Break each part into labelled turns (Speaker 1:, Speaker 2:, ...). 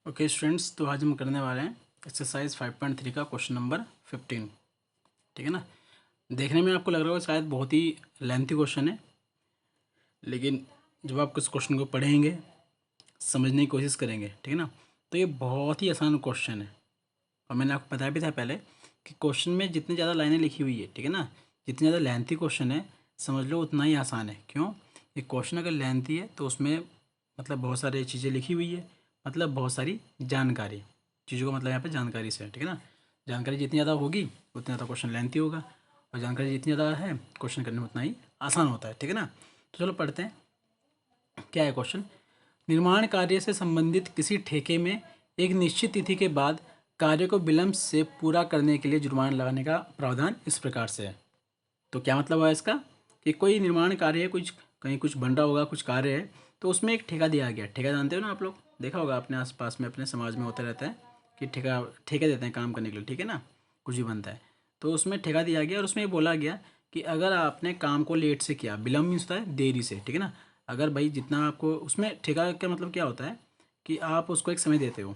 Speaker 1: Okay students, तो आज हम करने वाले हैं एक्सरसाइज 5.3 का क्वेश्चन नंबर 15। ठीक है ना। देखने में आपको लग रहा होगा शायद बहुत ही लेंथी क्वेश्चन है, लेकिन जब आप इस क्वेश्चन को पढ़ेंगे, समझने की कोशिश करेंगे, ठीक है ना, तो ये बहुत ही आसान क्वेश्चन है। और मैंने आपको बताया भी था पहले कि क्वेश्चन में जितनी ज़्यादा लाइनें लिखी हुई है, ठीक है ना, जितनी ज़्यादा लेंथी क्वेश्चन है, समझ लो उतना ही आसान है। क्यों? ये क्वेश्चन अगर लेंथी है तो उसमें मतलब बहुत सारी चीज़ें लिखी हुई है, मतलब बहुत सारी जानकारी, चीज़ों का मतलब यहाँ पे जानकारी से है। ठीक है ना। जानकारी जितनी ज़्यादा होगी उतना ज़्यादा क्वेश्चन लेंथी होगा, और जानकारी जितनी ज़्यादा है क्वेश्चन करने में उतना ही आसान होता है। ठीक है ना। तो चलो पढ़ते हैं क्या है क्वेश्चन। निर्माण कार्य से संबंधित किसी ठेके में एक निश्चित तिथि के बाद कार्य को विलंब से पूरा करने के लिए जुर्माना लगाने का प्रावधान इस प्रकार से है। तो क्या मतलब है इसका कि कोई निर्माण कार्य है, कुछ कहीं कुछ बन रहा होगा, कुछ कार्य है, तो उसमें एक ठेका दिया गया। ठेका जानते हो ना आप लोग, देखा होगा अपने आसपास में, अपने समाज में होता रहता है कि ठेका ठेके देते हैं काम करने के लिए। ठीक है ना। कुछ भी बनता है तो उसमें ठेका दिया गया, और उसमें ये बोला गया कि अगर आपने काम को लेट से किया, विलम्ब मीन्स होता है देरी से। ठीक है ना। अगर भाई जितना आपको, उसमें ठेका का मतलब क्या होता है कि आप उसको एक समय देते हो।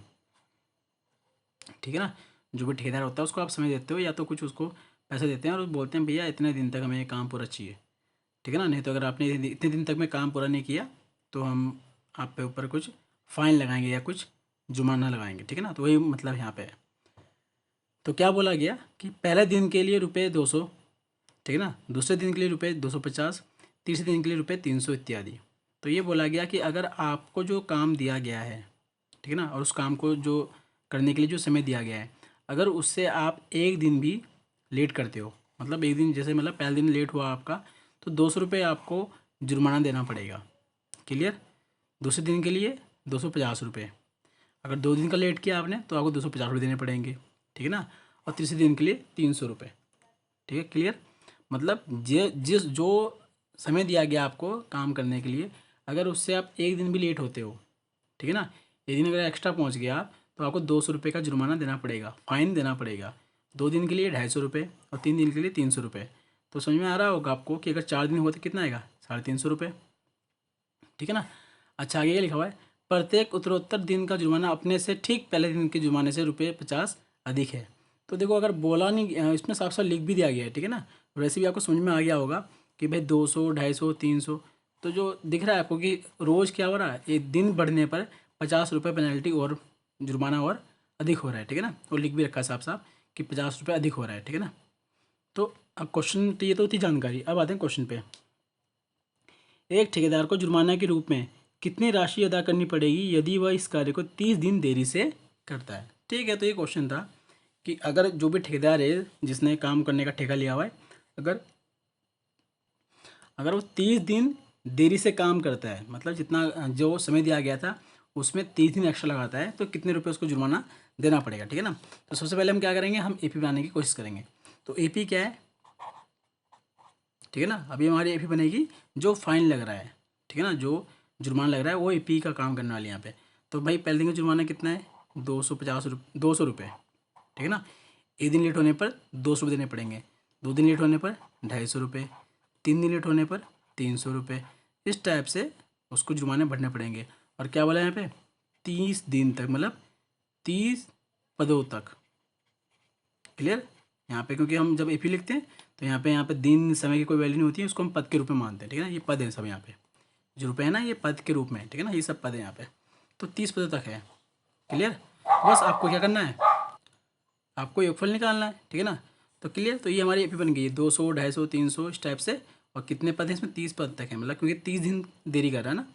Speaker 1: ठीक है ना। जो भी ठेकेदार होता है उसको आप समय देते हो, या तो कुछ उसको पैसे देते हैं और बोलते हैं भैया इतने दिन तक हमें ये काम पूरा चाहिए। ठीक है ना। नहीं तो अगर आपने इतने दिन तक में काम पूरा नहीं किया तो हम आप पे ऊपर कुछ फाइन लगाएंगे या कुछ जुर्माना लगाएंगे। ठीक है ना। तो वही मतलब यहाँ पे है। तो क्या बोला गया कि पहले दिन के लिए ₹200, ठीक है ना, दूसरे दिन के लिए ₹250, तीसरे दिन के लिए ₹300 इत्यादि। तो ये बोला गया कि अगर आपको जो काम दिया गया है, ठीक है ना, और उस काम को जो करने के लिए जो समय दिया गया है, अगर उससे आप एक दिन भी लेट करते हो, मतलब एक दिन, जैसे मतलब पहले दिन लेट हुआ आपका, तो ₹200 आपको जुर्माना देना पड़ेगा। क्लियर। दूसरे दिन के लिए ₹250। अगर 2 दिन का लेट किया आपने तो आपको ₹250 देने पड़ेंगे। ठीक है ना। और तीसरे दिन के लिए ₹300। ठीक है। क्लियर। मतलब जिस जो समय दिया गया आपको काम करने के लिए, अगर उससे आप एक दिन भी लेट होते हो, ठीक है ना, एक दिन अगर एक्स्ट्रा पहुंच गया तो आपको ₹200 का जुर्माना देना पड़ेगा, फाइन देना पड़ेगा। 2 दिन के लिए ₹250 और 3 दिन के लिए ₹300। तो समझ में आ रहा होगा आपको कि अगर 4 दिन हुआ तो कितना आएगा, ₹350। ठीक है ना। अच्छा, आगे ये लिखा हुआ है, प्रत्येक उत्तरोत्तर दिन का जुर्माना अपने से ठीक पहले दिन के जुर्माने से ₹50 अधिक है। तो देखो, अगर बोला नहीं, इसमें साफ साफ लिख भी दिया गया है। ठीक है ना। वैसे भी आपको समझ में आ गया होगा कि भाई 200, 250, 300, तो जो दिख रहा है आपको कि रोज़ क्या हो रहा है, एक दिन बढ़ने पर ₹50 पेनल्टी और जुर्माना और अधिक हो रहा है। ठीक है ना। और लिख भी रखा है साफ साफ कि ₹50 अधिक हो रहा है। ठीक है ना। तो अब क्वेश्चन, तो ये तो थी जानकारी। अब आते हैं क्वेश्चन पे। एक ठेकेदार को जुर्माना के रूप में कितनी राशि अदा करनी पड़ेगी यदि वह इस कार्य को 30 दिन देरी से करता है। ठीक है। तो ये क्वेश्चन था कि अगर जो भी ठेकेदार है जिसने काम करने का ठेका लिया हुआ है, अगर अगर वो 30 दिन देरी से काम करता है, मतलब जितना जो समय दिया गया था उसमें 30 दिन एक्स्ट्रा लगाता है, तो कितने रुपए उसको जुर्माना देना पड़ेगा। ठीक है ना। तो सबसे पहले हम क्या करेंगे, हम एपी बनाने की कोशिश करेंगे। तो एपी क्या है, ठीक है ना, अभी हमारी एपी बनेगी जो फाइन लग रहा है, ठीक है ना, जो जुर्माना लग रहा है वो एपी का काम करने वाले यहाँ पे। तो भाई पहले दिन का जुर्माना कितना है, ₹250, ₹200। ठीक है ना। एक दिन लेट होने पर ₹200 देने पड़ेंगे, 2 दिन लेट होने पर ₹250, 3 दिन लेट होने पर ₹300। इस टाइप से उसको जुर्माने भरने पड़ेंगे। और क्या बोला यहाँ पे, 30 दिन तक, मतलब 30 पदों तक। क्लियर। यहाँ पे क्योंकि हम जब एपी लिखते हैं तो यहाँ पे दिन समय की कोई वैल्यू नहीं होती है, उसको हम पद के रूप में मानते हैं। ठीक है ना। ये पद है सब यहाँ पे, जो रुपये है ना, ये पद के रूप में। ठीक है ना। ये सब पद है यहाँ पे। तो 30 पदों तक है। क्लियर। बस आपको क्या करना है, आपको योगफल निकालना है। ठीक है ना। तो क्लियर। तो ये हमारी एपी बन गई है, 200, 250, 300 इस टाइप से। और कितने पद हैं इसमें, 30 पद तक है, मतलब क्योंकि 30 दिन देरी कर रहा है ना,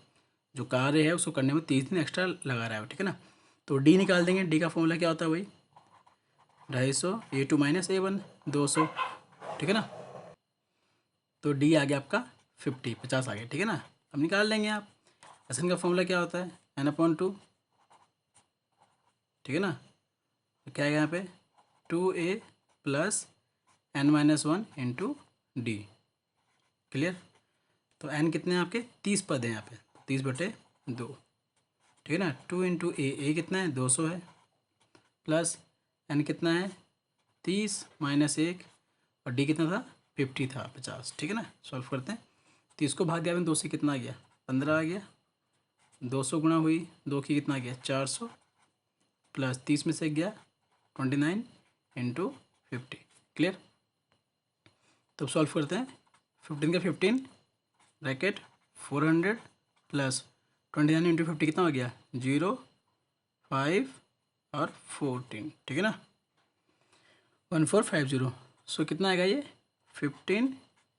Speaker 1: जो कार्य है उसको करने में 30 दिन एक्स्ट्रा लगा रहा है। ठीक है ना। तो डी निकाल देंगे। डी का फॉर्मूला क्या होता है, वही 250 A2 - A1 200। ठीक है ना। तो डी आ गया आपका 50 आ गया। ठीक है ना। अब निकाल लेंगे आप। एस एन का फॉर्मूला क्या होता है, n/2। ठीक है ना। तो क्या आएगा यहाँ पे, 2A + n-1 into D. Clear. तो n कितने हैं आपके, 30 पद हैं यहाँ पे, 30/2। ठीक है ना। 2 इंटू ए कितना है, 200 है, प्लस n कितना है, 30 - 1, और डी कितना था, 50 था, 50। ठीक है ना। सॉल्व करते हैं। 30 को भाग दिया मैंने 2 से, कितना आ गया, 15 आ गया। 200 गुणा हुई 2 की, कितना आ गया, 400। प्लस 30 में से गया 29 इंटू 50। क्लियर। तो सॉल्व करते हैं। 15 का 15 ब्रैकेट 400 प्लस 29 इंटू 50 कितना हो गया 0, 5 और 14। ठीक है ना, 1450। सो कितना आएगा ये 15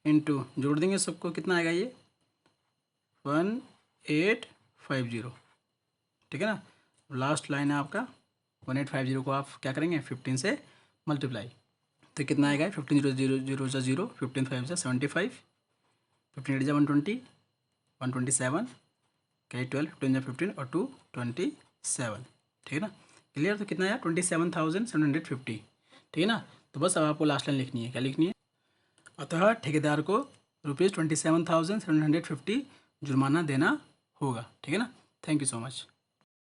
Speaker 1: इंटू, जोड़ देंगे सबको, कितना आएगा ये 1850। ठीक है ना, लास्ट लाइन है आपका 1850 को आप क्या करेंगे 15 से मल्टीप्लाई, तो कितना आएगा 15 0 0 0 0 0, 15 5 75, 15 8 120, 127, क्या 12, 15 15 और 2 27। ठीक है ना, क्लियर। तो कितना आया 27,750। ठीक है ना, तो बस अब आपको लास्ट लाइन लिखनी है। क्या लिखनी है, अतः ठेकेदार को ₹27,750 जुर्माना देना होगा। ठीक है ना, थैंक यू सो मच।